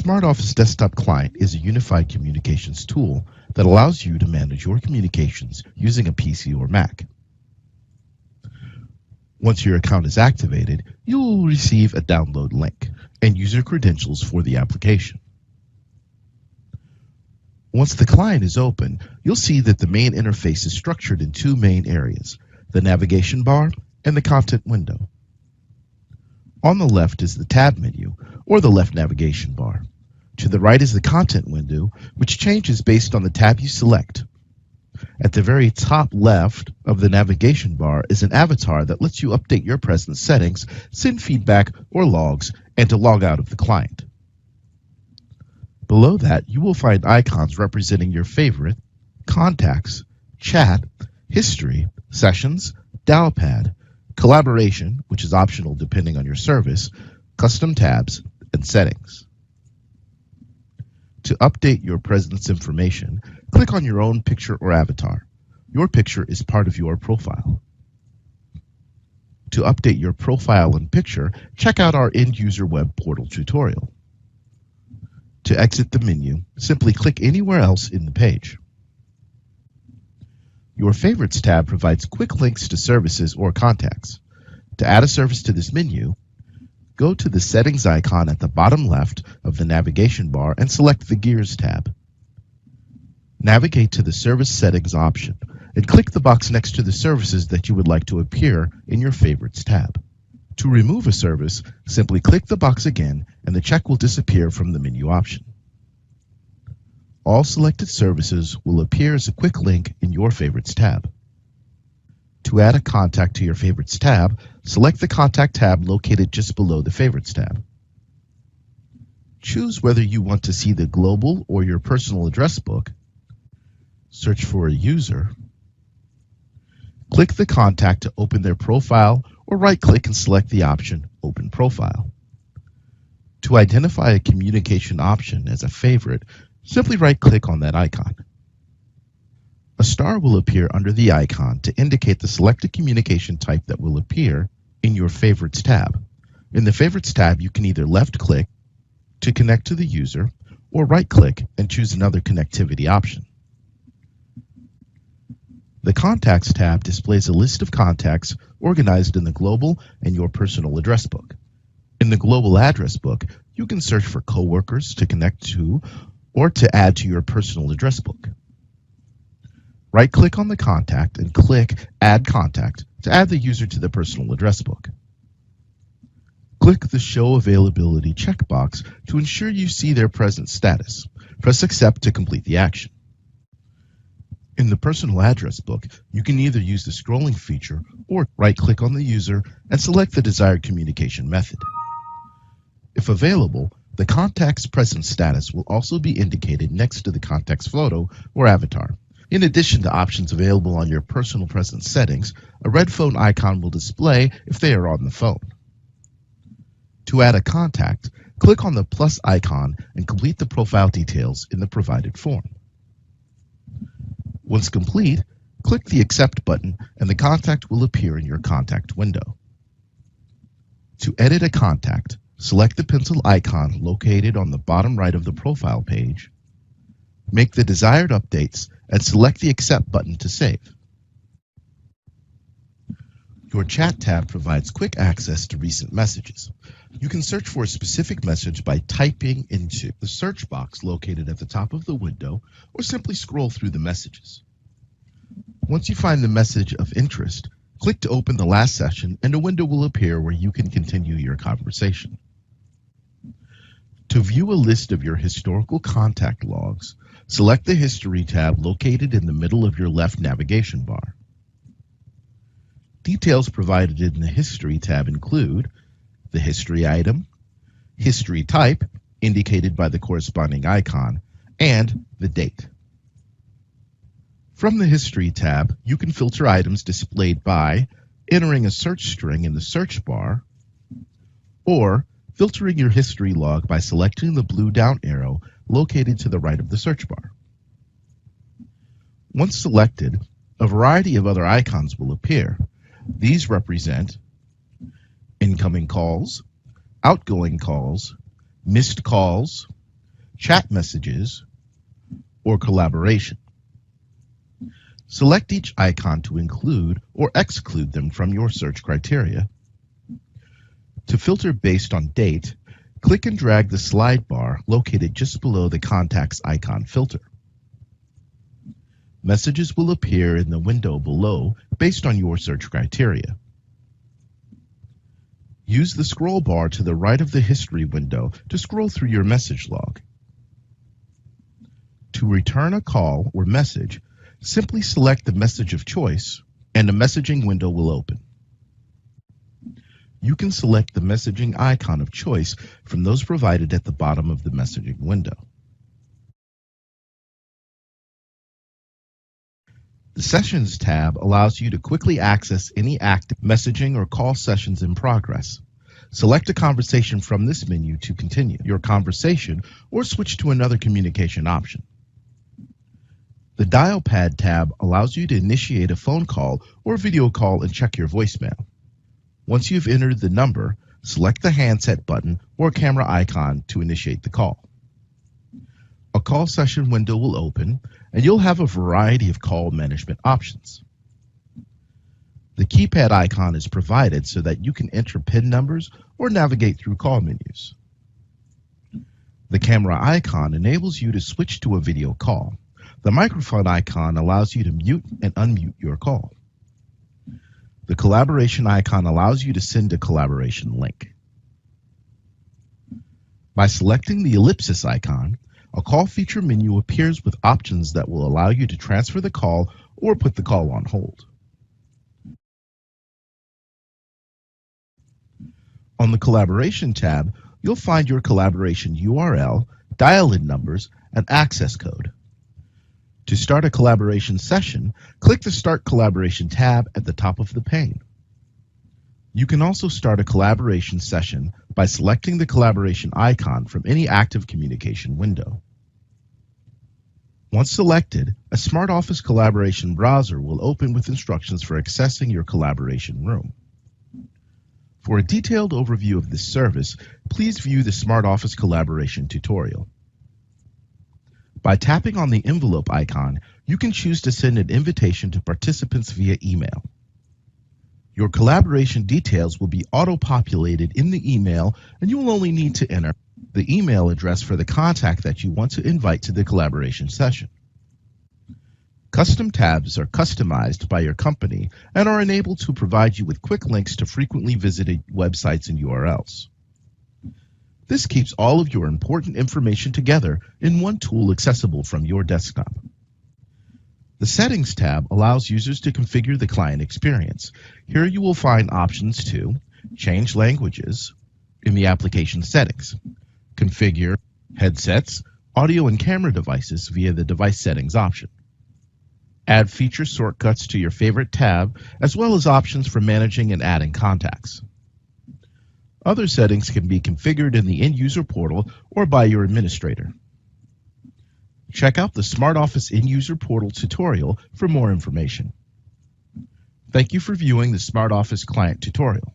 Smart Office Desktop Client is a unified communications tool that allows you to manage your communications using a PC or Mac. Once your account is activated, you will receive a download link and user credentials for the application. Once the client is open, you'll see that the main interface is structured in two main areas, the navigation bar and the content window. On the left is the tab menu, or the left navigation bar. To the right is the content window, which changes based on the tab you select. At the very top left of the navigation bar is an avatar that lets you update your present settings, send feedback or logs, and to log out of the client. Below that, you will find icons representing your favorite, contacts, chat, history, sessions, dial pad, collaboration, which is optional depending on your service, custom tabs, and settings. To update your presence information, click on your own picture or avatar. Your picture is part of your profile. To update your profile and picture, check out our end-user web portal tutorial. To exit the menu, simply click anywhere else in the page. Your Favorites tab provides quick links to services or contacts. To add a service to this menu, go to the Settings icon at the bottom left of the navigation bar and select the Gears tab. Navigate to the Service Settings option and click the box next to the services that you would like to appear in your Favorites tab. To remove a service, simply click the box again and the check will disappear from the menu option. All selected services will appear as a quick link in your Favorites tab. To add a contact to your Favorites tab, select the Contact tab located just below the Favorites tab. Choose whether you want to see the global or your personal address book. Search for a user. Click the contact to open their profile or right-click and select the option Open Profile. To identify a communication option as a favorite, simply right-click on that icon. A star will appear under the icon to indicate the selected communication type that will appear in your Favorites tab. In the Favorites tab, you can either left-click to connect to the user or right-click and choose another connectivity option. The Contacts tab displays a list of contacts organized in the global and your personal address book. In the global address book, you can search for coworkers to connect to or to add to your personal address book. Right-click on the contact and click Add Contact to add the user to the personal address book. Click the Show Availability checkbox to ensure you see their present status. Press Accept to complete the action. In the personal address book, you can either use the scrolling feature or right-click on the user and select the desired communication method. If available, the contact's present status will also be indicated next to the contact's photo or avatar. In addition to options available on your personal presence settings, a red phone icon will display if they are on the phone. To add a contact, click on the plus icon and complete the profile details in the provided form. Once complete, click the Accept button and the contact will appear in your contact window. To edit a contact, select the pencil icon located on the bottom right of the profile page, make the desired updates, and select the Accept button to save. Your Chat tab provides quick access to recent messages. You can search for a specific message by typing into the search box located at the top of the window or simply scroll through the messages. Once you find the message of interest, click to open the last session and a window will appear where you can continue your conversation. To view a list of your historical contact logs, select the History tab located in the middle of your left navigation bar. Details provided in the History tab include the history item, history type, indicated by the corresponding icon, and the date. From the History tab, you can filter items displayed by entering a search string in the search bar or filtering your history log by selecting the blue down arrow located to the right of the search bar. Once selected, a variety of other icons will appear. These represent incoming calls, outgoing calls, missed calls, chat messages, or collaboration. Select each icon to include or exclude them from your search criteria. To filter based on date, click and drag the slide bar located just below the contacts icon filter. Messages will appear in the window below based on your search criteria. Use the scroll bar to the right of the history window to scroll through your message log. To return a call or message, simply select the message of choice and a messaging window will open. You can select the messaging icon of choice from those provided at the bottom of the messaging window. The Sessions tab allows you to quickly access any active messaging or call sessions in progress. Select a conversation from this menu to continue your conversation or switch to another communication option. The Dial Pad tab allows you to initiate a phone call or video call and check your voicemail. Once you've entered the number, select the handset button or camera icon to initiate the call. A call session window will open, and you'll have a variety of call management options. The keypad icon is provided so that you can enter PIN numbers or navigate through call menus. The camera icon enables you to switch to a video call. The microphone icon allows you to mute and unmute your call. The collaboration icon allows you to send a collaboration link. By selecting the ellipsis icon, a call feature menu appears with options that will allow you to transfer the call or put the call on hold. On the Collaboration tab, you'll find your collaboration URL, dial-in numbers, and access code. To start a collaboration session, click the Start Collaboration tab at the top of the pane. You can also start a collaboration session by selecting the collaboration icon from any active communication window. Once selected, a Smart Office collaboration browser will open with instructions for accessing your collaboration room. For a detailed overview of this service, please view the Smart Office collaboration tutorial. By tapping on the envelope icon, you can choose to send an invitation to participants via email. Your collaboration details will be auto-populated in the email, and you will only need to enter the email address for the contact that you want to invite to the collaboration session. Custom tabs are customized by your company and are enabled to provide you with quick links to frequently visited websites and URLs. This keeps all of your important information together in one tool accessible from your desktop. The Settings tab allows users to configure the client experience. Here you will find options to change languages in the application settings, configure headsets, audio and camera devices via the device settings option, add feature shortcuts to your favorite tab, as well as options for managing and adding contacts. Other settings can be configured in the end-user portal or by your administrator. Check out the Smart Office end-user portal tutorial for more information. Thank you for viewing the Smart Office client tutorial.